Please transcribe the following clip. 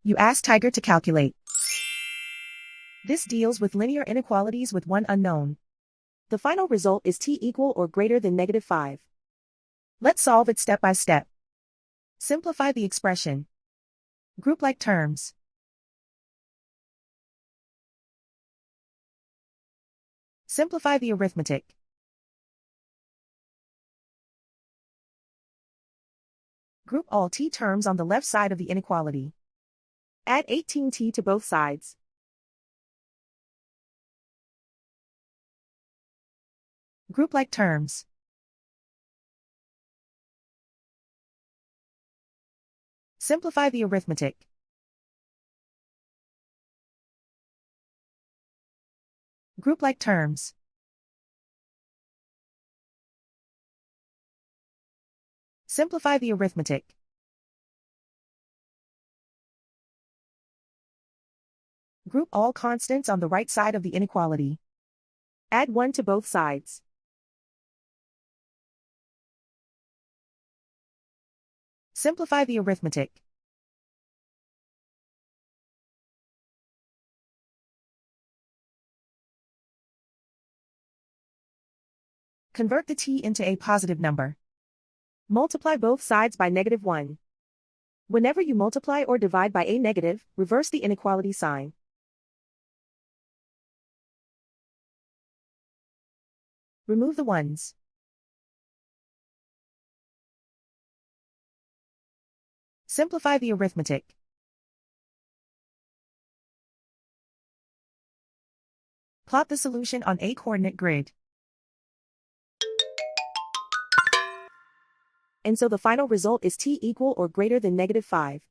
You ask Tiger to calculate. This deals with linear inequalities with one unknown. The final result is t equal or greater than -5. Let's solve it step by step. Simplify the expression. Group like terms. Simplify the arithmetic. Group all t terms on the left side of the inequality. Add 18t to both sides. Group like terms. Simplify the arithmetic. Group like terms. Simplify the arithmetic. Group all constants on the right side of the inequality. Add 1 to both sides. Simplify the arithmetic. Convert the t into a positive number. Multiply both sides by -1. Whenever you multiply or divide by a negative, reverse the inequality sign. Remove the ones. Simplify the arithmetic. Plot the solution on a coordinate grid. And so the final result is t equal or greater than -5.